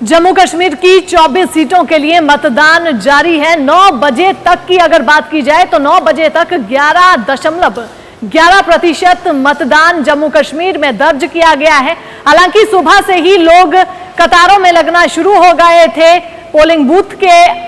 जम्मू कश्मीर की 24 सीटों के लिए मतदान जारी है। 9 बजे तक की अगर बात की जाए तो 9 बजे तक 11.11% मतदान जम्मू कश्मीर में दर्ज किया गया है। हालांकि सुबह से ही लोग कतारों में लगना शुरू हो गए थे। पोलिंग बूथ के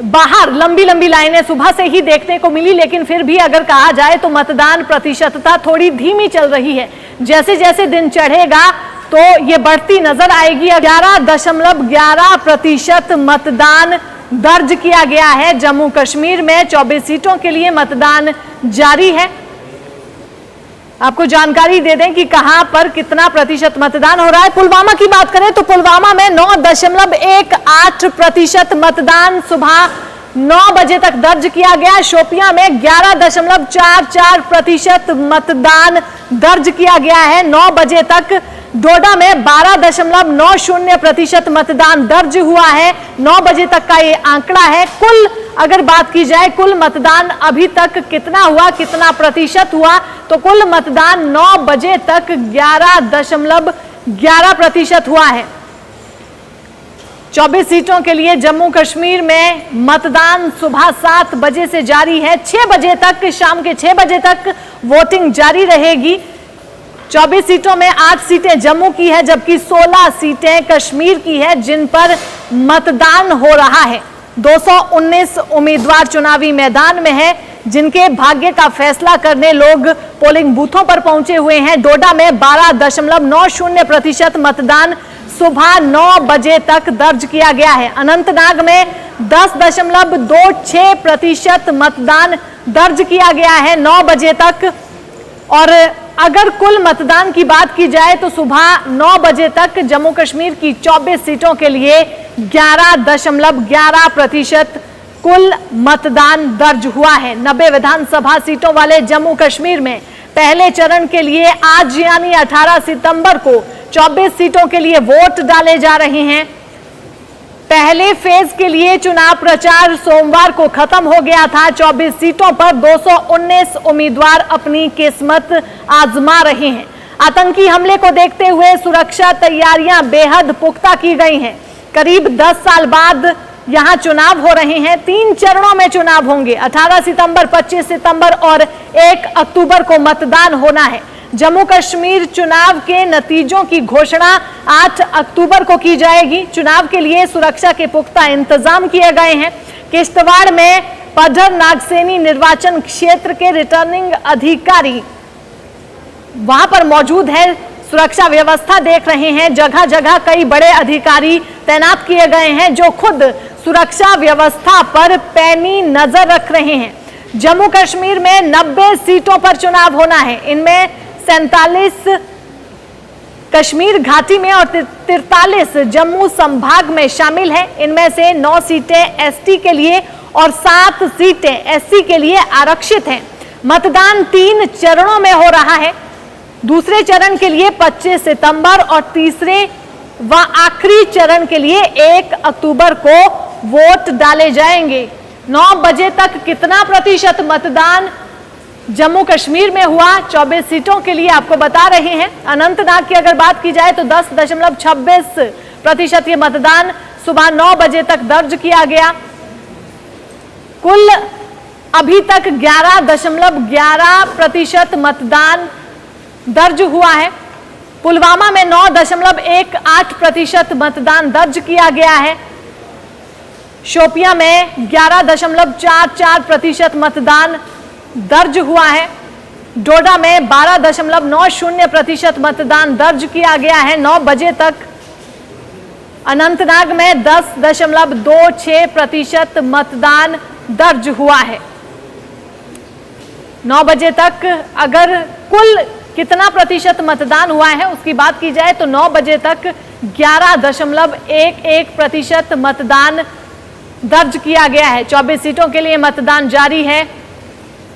बाहर लंबी लंबी लाइनें सुबह से ही देखने को मिली, लेकिन फिर भी अगर कहा जाए तो मतदान प्रतिशतता थोड़ी धीमी चल रही है। जैसे जैसे दिन चढ़ेगा तो ये बढ़ती नजर आएगी। 11.11% मतदान दर्ज किया गया है। जम्मू कश्मीर में 24 सीटों के लिए मतदान जारी है। आपको जानकारी दे दें कि कहां पर कितना प्रतिशत मतदान हो रहा है। पुलवामा की बात करें तो पुलवामा में 9.18% मतदान सुबह 9 बजे तक दर्ज किया गया। शोपियां में 11.44% मतदान दर्ज किया गया है 9 बजे तक। डोडा में 12.90% मतदान दर्ज हुआ है। 9 बजे तक का ये आंकड़ा है। कुल अगर बात की जाए कुल मतदान अभी तक कितना हुआ, कितना प्रतिशत हुआ, तो कुल मतदान 9 बजे तक 11.11% हुआ है। 24 सीटों के लिए जम्मू कश्मीर में मतदान सुबह 7 बजे से जारी है। 6 बजे तक, शाम के 6 बजे तक वोटिंग जारी रहेगी। 24 सीटों में 8 सीटें जम्मू की है, जबकि 16 सीटें कश्मीर की है जिन पर मतदान हो रहा है। 219 उम्मीदवार चुनावी मैदान में है, जिनके भाग्य का फैसला करने लोग पोलिंग बूथों पर पहुंचे हुए हैं। डोडा में 12.90% मतदान सुबह 9 बजे तक दर्ज किया गया है। अनंतनाग में 10.26% मतदान दर्ज किया गया है 9 बजे तक। और अगर कुल मतदान की बात की जाए तो सुबह 9 बजे तक जम्मू कश्मीर की 24 सीटों के लिए 11.11% कुल मतदान दर्ज हुआ है। 90 विधानसभा सीटों वाले जम्मू कश्मीर में पहले चरण के लिए आज यानी 18 सितंबर को 24 सीटों के लिए वोट डाले जा रहे हैं। पहले फेज के लिए चुनाव प्रचार सोमवार को खत्म हो गया था। 24 सीटों पर 219 उम्मीदवार अपनी किस्मत आजमा रहे हैं। आतंकी हमले को देखते हुए सुरक्षा तैयारियां बेहद पुख्ता की गई हैं। करीब 10 साल बाद यहां चुनाव हो रहे हैं। 3 चरणों में चुनाव होंगे। 18 सितंबर, 25 सितंबर और 1 अक्टूबर को मतदान होना है। जम्मू कश्मीर चुनाव के नतीजों की घोषणा 8 अक्टूबर को की जाएगी। चुनाव के लिए सुरक्षा के पुख्ता इंतजाम किए गए हैं। किश्तवाड़ में पद्धर नागसेनी निर्वाचन क्षेत्र के रिटर्निंग अधिकारी वहां पर मौजूद है, सुरक्षा व्यवस्था देख रहे हैं। जगह जगह कई बड़े अधिकारी तैनात किए गए हैं जो खुद सुरक्षा व्यवस्था पर पैनी नजर रख रहे हैं। जम्मू कश्मीर में 90 सीटों पर चुनाव होना है। इनमें 47 कश्मीर घाटी में और 43 जम्मू संभाग में शामिल है। इनमें से 9 सीटें एसटी के लिए और 7 सीटें एससी के लिए आरक्षित हैं। मतदान 3 चरणों में हो रहा है। दूसरे चरण के लिए 25 सितंबर और तीसरे व आखिरी चरण के लिए 1 अक्टूबर को वोट डाले जाएंगे। 9 बजे तक कितना प्रतिशत मतदान जम्मू कश्मीर में हुआ 24 सीटों के लिए आपको बता रहे हैं। अनंतनाग की अगर बात की जाए तो 10.26% ये मतदान सुबह 9 बजे तक दर्ज किया गया। कुल अभी तक 11.11% मतदान दर्ज हुआ है। पुलवामा में 9.18% मतदान दर्ज किया गया है। शोपियां में 11.44% मतदान दर्ज हुआ है। डोडा में 12.90% मतदान दर्ज किया गया है 9 बजे तक। अनंतनाग में 10.26% मतदान दर्ज हुआ है 9 बजे तक। अगर कुल कितना प्रतिशत मतदान हुआ है उसकी बात की जाए तो 9 बजे तक 11.11% मतदान दर्ज किया गया है। 24 सीटों के लिए मतदान जारी है।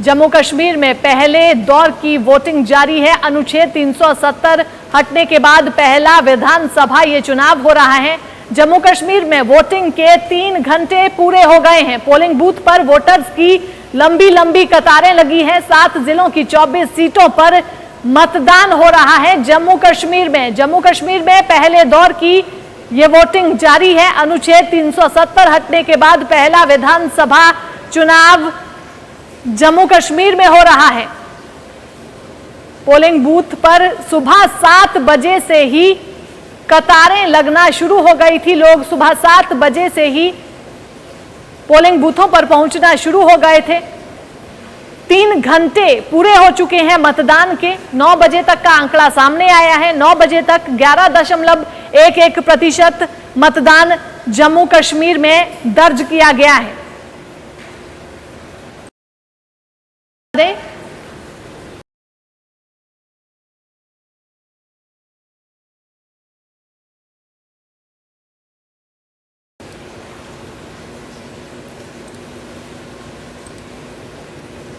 जम्मू कश्मीर में पहले दौर की वोटिंग जारी है। अनुच्छेद 370 हटने के बाद पहला विधानसभा ये चुनाव हो रहा है। जम्मू कश्मीर में वोटिंग के 3 घंटे पूरे हो गए हैं। पोलिंग बूथ पर वोटर्स की लंबी लंबी कतारें लगी हैं। 7 जिलों की 24 सीटों पर मतदान हो रहा है जम्मू कश्मीर में। जम्मू कश्मीर में पहले दौर की ये वोटिंग जारी है। अनुच्छेद 370 हटने के बाद पहला विधानसभा चुनाव जम्मू कश्मीर में हो रहा है। पोलिंग बूथ पर सुबह 7 बजे से ही कतारें लगना शुरू हो गई थी। लोग सुबह 7 बजे से ही पोलिंग बूथों पर पहुंचना शुरू हो गए थे। 3 घंटे पूरे हो चुके हैं मतदान के। 9 बजे तक का आंकड़ा सामने आया है। 9 बजे तक 11.11% मतदान जम्मू कश्मीर में दर्ज किया गया है।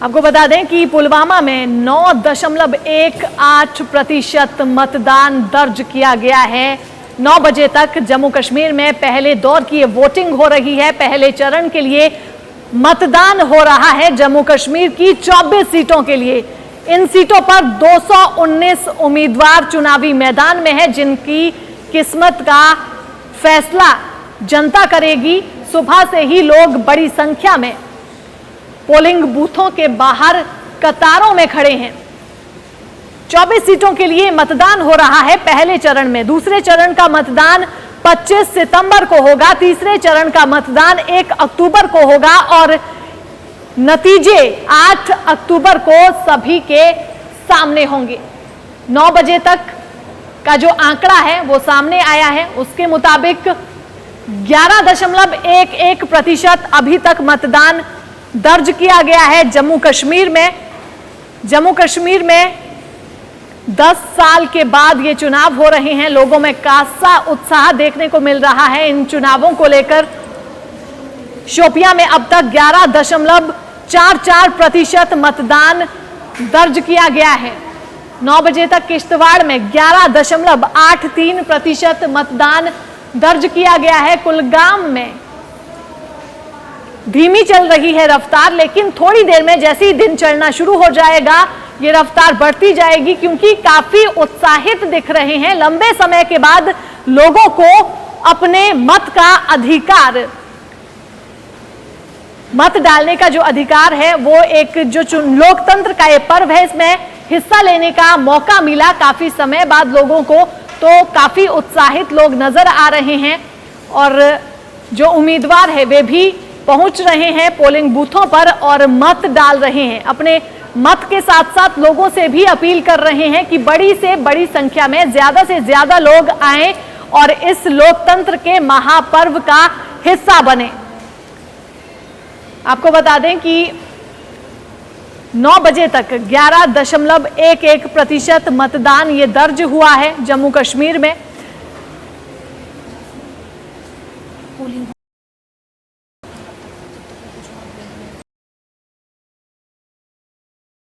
आपको बता दें कि पुलवामा में 9.18% मतदान दर्ज किया गया है। 9 बजे तक जम्मू कश्मीर में पहले दौर की वोटिंग हो रही है। पहले चरण के लिए मतदान हो रहा है जम्मू कश्मीर की 24 सीटों के लिए। इन सीटों पर 219 उम्मीदवार चुनावी मैदान में है, जिनकी किस्मत का फैसला जनता करेगी। सुबह से ही लोग बड़ी संख्या में पोलिंग बूथों के बाहर कतारों में खड़े हैं। 24 सीटों के लिए मतदान हो रहा है पहले चरण में। दूसरे चरण का मतदान 25 सितंबर को होगा। तीसरे चरण का मतदान 1 अक्टूबर को होगा और नतीजे 8 अक्टूबर को सभी के सामने होंगे। 9 बजे तक का जो आंकड़ा है वो सामने आया है। उसके मुताबिक 11.11% अभी तक मतदान दर्ज किया गया है जम्मू कश्मीर में। जम्मू कश्मीर में 10 साल के बाद ये चुनाव हो रहे हैं। लोगों में खासा उत्साह देखने को मिल रहा है इन चुनावों को लेकर। शोपियां में अब तक 11.44% मतदान दर्ज किया गया है। 9 बजे तक किश्तवाड़ में 11.83% मतदान दर्ज किया गया है। कुलगाम में धीमी चल रही है रफ्तार, लेकिन थोड़ी देर में जैसे ही दिन चढ़ना शुरू हो जाएगा ये रफ्तार बढ़ती जाएगी, क्योंकि काफी उत्साहित दिख रहे हैं। लंबे समय के बाद लोगों को अपने मत का अधिकार, मत डालने का जो अधिकार है वो एक जो लोकतंत्र का ये पर्व है, इसमें हिस्सा लेने का मौका मिला काफी समय बाद लोगों को। तो काफी उत्साहित लोग नजर आ रहे हैं और जो उम्मीदवार है वे भी पहुंच रहे हैं पोलिंग बूथों पर और मत डाल रहे हैं। अपने मत के साथ साथ लोगों से भी अपील कर रहे हैं कि बड़ी से बड़ी संख्या में ज्यादा से ज्यादा लोग आएं और इस लोकतंत्र के महापर्व का हिस्सा बने। आपको बता दें कि 9 बजे तक 11.11% मतदान ये दर्ज हुआ है जम्मू कश्मीर में।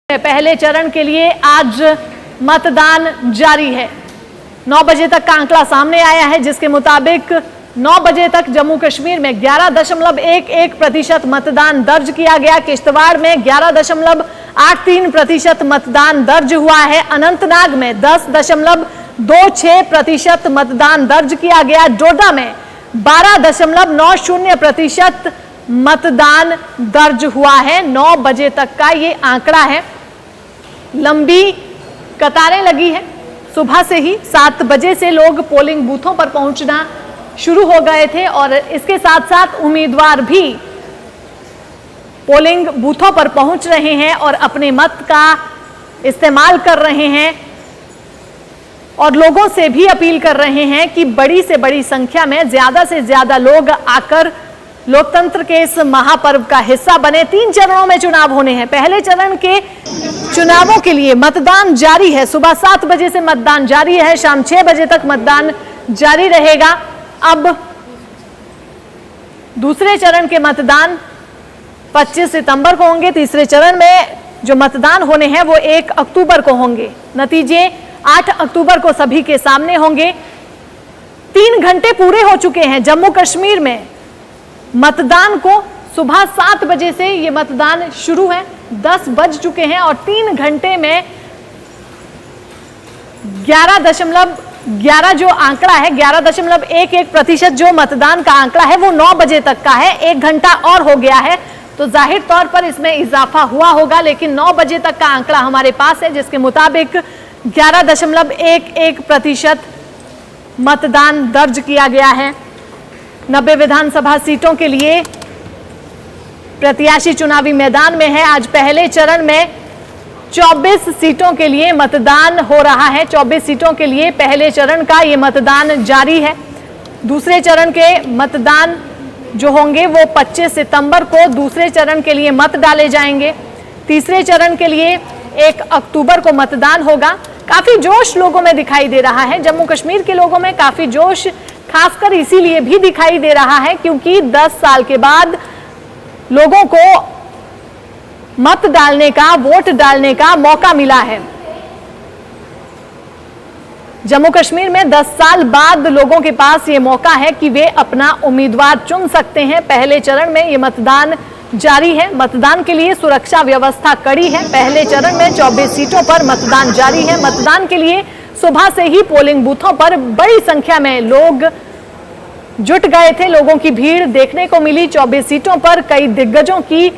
पहले चरण के लिए आज मतदान जारी है। 9 बजे तक का आंकड़ा सामने आया है, जिसके मुताबिक 9 बजे तक जम्मू कश्मीर में 11.11% मतदान दर्ज किया गया। किश्तवाड़ में 11.83% मतदान दर्ज हुआ है। अनंतनाग में 10.26% मतदान दर्ज किया गया। डोडा में 12.90% मतदान दर्ज हुआ है। 9 बजे तक का ये आंकड़ा है। लंबी कतारें लगी है। सुबह से ही 7 बजे से लोग पोलिंग बूथों पर पहुंचना शुरू हो गए थे और इसके साथ साथ उम्मीदवार भी पोलिंग बूथों पर पहुंच रहे हैं और अपने मत का इस्तेमाल कर रहे हैं और लोगों से भी अपील कर रहे हैं कि बड़ी से बड़ी संख्या में ज्यादा से ज्यादा लोग आकर लोकतंत्र के इस महापर्व का हिस्सा बने। 3 चरणों में चुनाव होने हैं। पहले चरण के चुनावों के लिए मतदान जारी है। सुबह 7 बजे से मतदान जारी है, शाम 6 बजे तक मतदान जारी रहेगा। अब दूसरे चरण के मतदान 25 सितंबर को होंगे। तीसरे चरण में जो मतदान होने हैं वो 1 अक्टूबर को होंगे। नतीजे 8 अक्टूबर को सभी के सामने होंगे। 3 घंटे पूरे हो चुके हैं जम्मू कश्मीर में मतदान को। सुबह 7 बजे से ये मतदान शुरू है, 10 बज चुके हैं और 3 घंटे में 11 जो आंकड़ा है 11.11% जो मतदान का आंकड़ा है वो 9 बजे तक का है, 1 घंटा और हो गया है तो जाहिर तौर पर इसमें इजाफा हुआ होगा, लेकिन 9 बजे तक का आंकड़ा हमारे पास है जिसके मुताबिक 11.11% मतदान दर्ज किया गया है। 90 विधानसभा सीटों के लिए प्रत्याशी चुनावी मैदान में है। आज पहले चरण में 24 सीटों के लिए मतदान हो रहा है। 24 सीटों के लिए पहले चरण का ये मतदान जारी है। दूसरे चरण के मतदान जो होंगे वो 25 सितंबर को दूसरे चरण के लिए मत डाले जाएंगे। तीसरे चरण के लिए 1 अक्टूबर को मतदान होगा। काफी जोश लोगों में दिखाई दे रहा है, जम्मू कश्मीर के लोगों में काफी जोश खासकर इसीलिए भी दिखाई दे रहा है क्योंकि 10 साल के बाद लोगों को मत डालने का, वोट डालने का मौका मिला है। जम्मू कश्मीर में 10 साल बाद लोगों के पास ये मौका है कि वे अपना उम्मीदवार चुन सकते हैं। पहले चरण में ये मतदान जारी है। मतदान के लिए सुरक्षा व्यवस्था कड़ी है। पहले चरण में 24 सीटों पर मतदान जारी है। मतदान के लिए सुबह से ही पोलिंग बूथों पर बड़ी संख्या में लोग जुट गए थे। लोगों की भीड़ देखने को मिली। 24 सीटों पर कई दिग्गजों की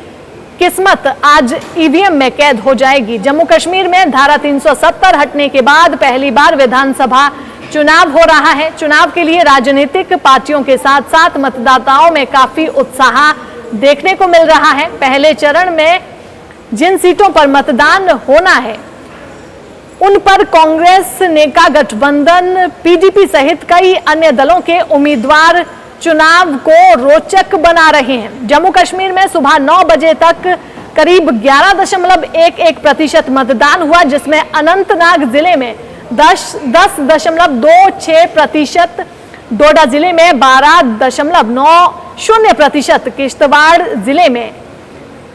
किस्मत आज ईवीएम में कैद हो जाएगी। जम्मू कश्मीर में धारा 370 हटने के बाद पहली बार विधानसभा चुनाव हो रहा है। चुनाव के लिए राजनीतिक पार्टियों के साथ साथ मतदाताओं में काफी उत्साह देखने को मिल रहा है। पहले चरण में जिन सीटों पर मतदान होना है उन पर कांग्रेस नेका गठबंधन, पीडीपी सहित कई अन्य दलों के उम्मीदवार चुनाव को रोचक बना रहे हैं। जम्मू कश्मीर में सुबह 9 बजे तक करीब 11.11% मतदान हुआ, जिसमें अनंतनाग जिले में 10.26%, डोडा जिले में 12.90%, किश्तवाड़ जिले में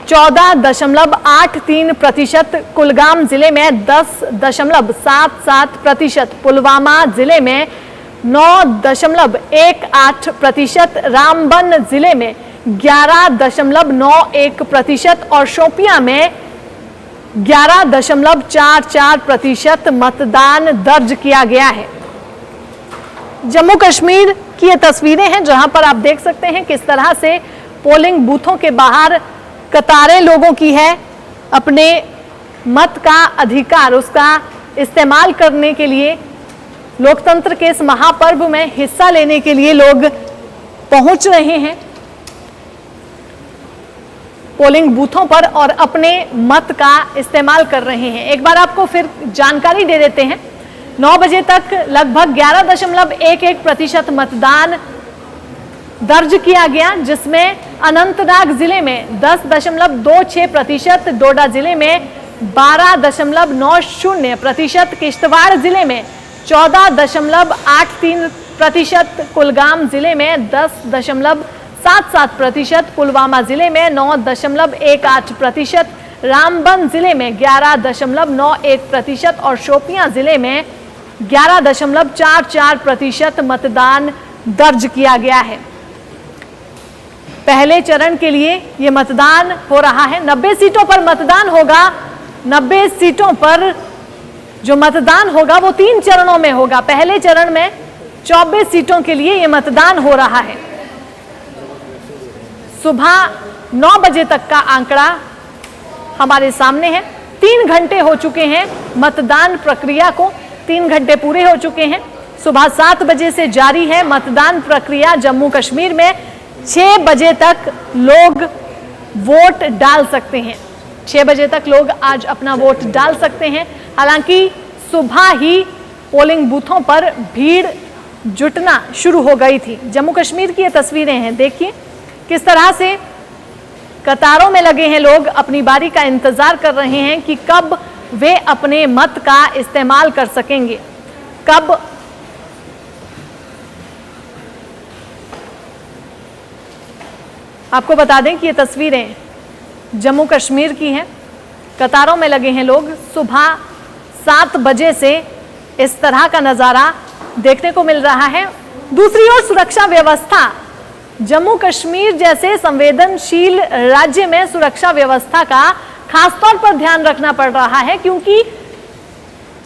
14.83%, कुलगाम जिले में 10.77%, पुलवामा जिले में 9.18%, रामबन जिले में 11.91% और शोपियां में 11.44% मतदान दर्ज किया गया है। जम्मू कश्मीर की ये तस्वीरें हैं जहां पर आप देख सकते हैं किस तरह से पोलिंग बूथों के बाहर कतारें लोगों की है। अपने मत का अधिकार, उसका इस्तेमाल करने के लिए, लोकतंत्र के इस महापर्व में हिस्सा लेने के लिए लोग पहुंच रहे हैं पोलिंग बूथों पर और अपने मत का इस्तेमाल कर रहे हैं। एक बार आपको फिर जानकारी दे देते हैं। 9 बजे तक लगभग 11.11% मतदान दर्ज किया गया, जिसमें अनंतनाग जिले में 10.26%, डोडा जिले में 12.90%, किश्तवाड़ जिले में 14.83%, कुलगाम जिले में 10.77%, पुलवामा जिले में 9.18%, रामबन जिले में 11.91% और शोपियां जिले में 11.44% मतदान दर्ज किया गया है। पहले चरण के लिए यह मतदान हो रहा है। 90 सीटों पर मतदान होगा। 90 सीटों पर जो मतदान होगा वो 3 चरणों में होगा। पहले चरण में 24 सीटों के लिए यह मतदान हो रहा है। सुबह 9 बजे तक का आंकड़ा हमारे सामने है। 3 घंटे हो चुके हैं मतदान प्रक्रिया को, 3 घंटे पूरे हो चुके हैं। सुबह 7 बजे से जारी है मतदान प्रक्रिया। जम्मू कश्मीर में 6 बजे तक लोग वोट डाल सकते हैं। 6 बजे तक लोग आज अपना वोट डाल सकते हैं। हालांकि सुबह ही पोलिंग बूथों पर भीड़ जुटना शुरू हो गई थी। जम्मू कश्मीर की ये तस्वीरें हैं, देखिए किस तरह से कतारों में लगे हैं लोग, अपनी बारी का इंतजार कर रहे हैं कि कब वे अपने मत का इस्तेमाल कर सकेंगे, कब आपको बता दें कि ये तस्वीरें जम्मू कश्मीर की हैं। कतारों में लगे हैं लोग। सुबह 7 बजे से इस तरह का नज़ारा देखने को मिल रहा है। दूसरी ओर सुरक्षा व्यवस्था, जम्मू कश्मीर जैसे संवेदनशील राज्य में सुरक्षा व्यवस्था का खासतौर पर ध्यान रखना पड़ रहा है, क्योंकि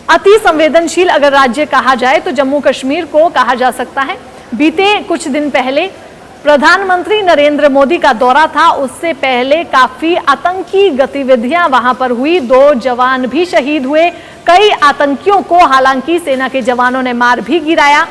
अति संवेदनशील अगर राज्य कहा जाए तो जम्मू कश्मीर को कहा जा सकता है। बीते कुछ दिन पहले प्रधानमंत्री नरेंद्र मोदी का दौरा था, उससे पहले काफी आतंकी गतिविधियां वहां पर हुई, 2 जवान भी शहीद हुए, कई आतंकियों को हालांकि सेना के जवानों ने मार भी गिराया।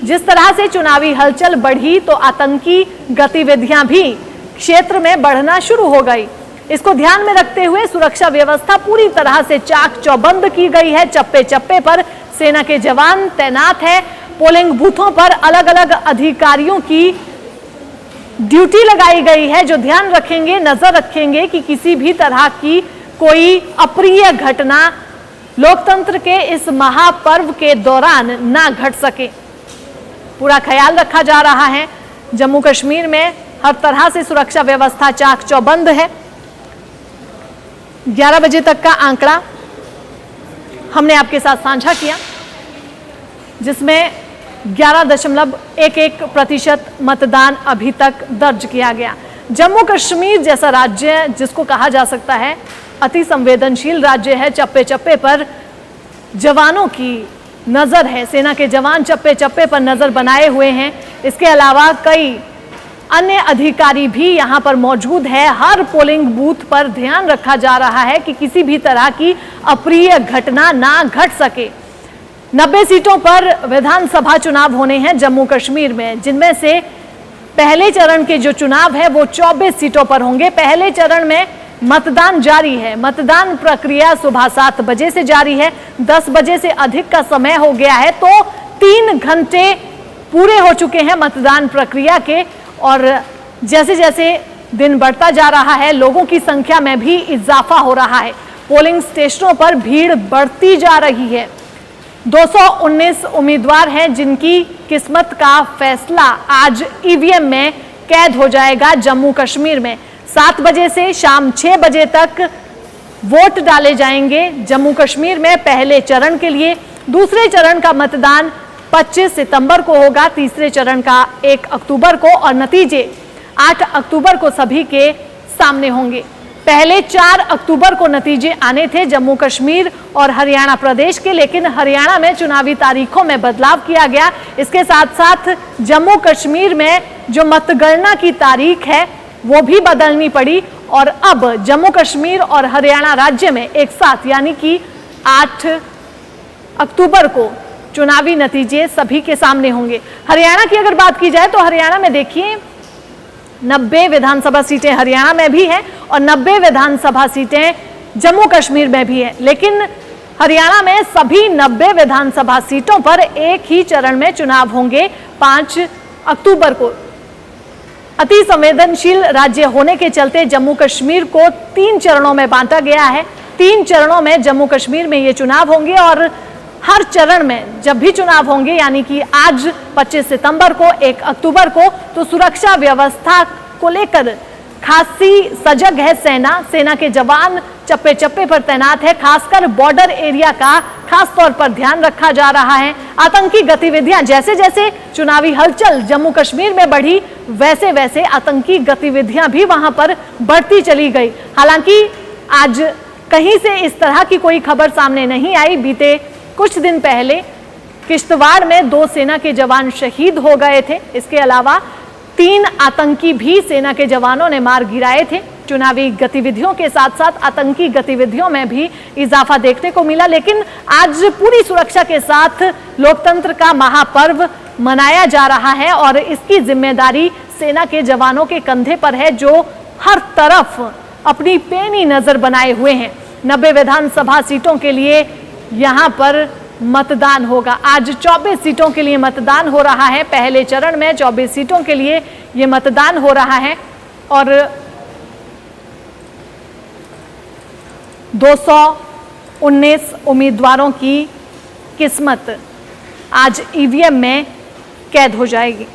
जिस तरह से चुनावी हलचल बढ़ी तो आतंकी गतिविधियां भी क्षेत्र में बढ़ना शुरू हो गई। इसको ध्यान में रखते हुए सुरक्षा व्यवस्था पूरी तरह से चाक चौबंद की गई है। चप्पे चप्पे पर सेना के जवान तैनात है। पोलिंग बूथों पर अलग अलग अधिकारियों की ड्यूटी लगाई गई है, जो ध्यान रखेंगे, नजर रखेंगे कि किसी भी तरह की कोई अप्रिय घटना लोकतंत्र के इस महापर्व के दौरान ना घट सके। पूरा ख्याल रखा जा रहा है। जम्मू कश्मीर में हर तरह से सुरक्षा व्यवस्था चाक चौबंद है। 11 बजे तक का आंकड़ा हमने आपके साथ साझा किया, जिसमें 11.11% मतदान अभी तक दर्ज किया गया। जम्मू कश्मीर जैसा राज्य, जिसको कहा जा सकता है अति संवेदनशील राज्य है, चप्पे चप्पे पर जवानों की नजर है, सेना के जवान चप्पे चप्पे पर नजर बनाए हुए हैं। इसके अलावा कई अन्य अधिकारी भी यहां पर मौजूद है। हर पोलिंग बूथ पर ध्यान रखा जा रहा है कि किसी भी तरह की अप्रिय घटना ना घट सके। 90 सीटों पर विधानसभा चुनाव होने हैं जम्मू कश्मीर में, जिनमें से पहले चरण के जो चुनाव है वो 24 सीटों पर होंगे। पहले चरण में मतदान जारी है। मतदान प्रक्रिया सुबह 7 बजे से जारी है। 10 बजे से अधिक का समय हो गया है, तो 3 घंटे पूरे हो चुके हैं मतदान प्रक्रिया के। और जैसे जैसे दिन बढ़ता जा रहा है, लोगों की संख्या में भी इजाफा हो रहा है। पोलिंग स्टेशनों पर भीड़ बढ़ती जा रही है। 219 उम्मीदवार हैं जिनकी किस्मत का फैसला आज ईवीएम में कैद हो जाएगा जम्मू कश्मीर में। 7 बजे से शाम 6 बजे तक वोट डाले जाएंगे जम्मू कश्मीर में पहले चरण के लिए। दूसरे चरण का मतदान 25 सितंबर को होगा, तीसरे चरण का 1 अक्टूबर को, और नतीजे 8 अक्टूबर को सभी के सामने होंगे। पहले 4 अक्टूबर को नतीजे आने थे जम्मू कश्मीर और हरियाणा प्रदेश के, लेकिन हरियाणा में चुनावी तारीखों में बदलाव किया गया। इसके साथ साथ जम्मू कश्मीर में जो मतगणना की तारीख है वो भी बदलनी पड़ी, और अब जम्मू कश्मीर और हरियाणा राज्य में एक साथ यानी कि 8 अक्टूबर को चुनावी नतीजे सभी के सामने होंगे। हरियाणा की अगर बात की जाए तो हरियाणा में देखिए 90 विधानसभा सीटें हरियाणा में भी हैं और 90 विधानसभा सीटें जम्मू कश्मीर में भी है, लेकिन हरियाणा में सभी 90 विधानसभा सीटों पर एक ही चरण में चुनाव होंगे 5 अक्टूबर को। अति संवेदनशील राज्य होने के चलते जम्मू कश्मीर को 3 चरणों में बांटा गया है। 3 चरणों में जम्मू कश्मीर में ये चुनाव होंगे और हर चरण में जब भी चुनाव होंगे, यानी कि आज 25 सितंबर को, 1 अक्टूबर को, तो सुरक्षा व्यवस्था को लेकर खासी सजग है सेना के जवान चप्पे चप्पे पर तैनात है। खासकर बॉर्डर एरिया का खास तौर पर ध्यान रखा जा रहा है। आतंकी गतिविधियां, जैसे जैसे चुनावी हलचल जम्मू कश्मीर में बढ़ी, वैसे वैसे आतंकी गतिविधियां भी वहां पर बढ़ती चली गई। हालांकि आज कहीं से इस तरह की कोई खबर सामने नहीं आई। बीते कुछ दिन पहले किश्तवाड़ में 2 सेना के जवान शहीद हो गए थे। इसके अलावा 3 आतंकी भी सेना के जवानों ने मार गिराए थे। चुनावी गतिविधियों के साथ साथ आतंकी गतिविधियों में भी इजाफा देखने को मिला, लेकिन आज पूरी सुरक्षा के साथ लोकतंत्र का महापर्व मनाया जा रहा है और इसकी जिम्मेदारी सेना के जवानों के कंधे पर है, जो हर तरफ अपनी पैनी नजर बनाए हुए हैं। 90 विधानसभा सीटों के लिए यहां पर मतदान होगा। आज 24 सीटों के लिए मतदान हो रहा है। पहले चरण में 24 सीटों के लिए यह मतदान हो रहा है और 219 उम्मीदवारों की किस्मत आज ईवीएम में कैद हो जाएगी।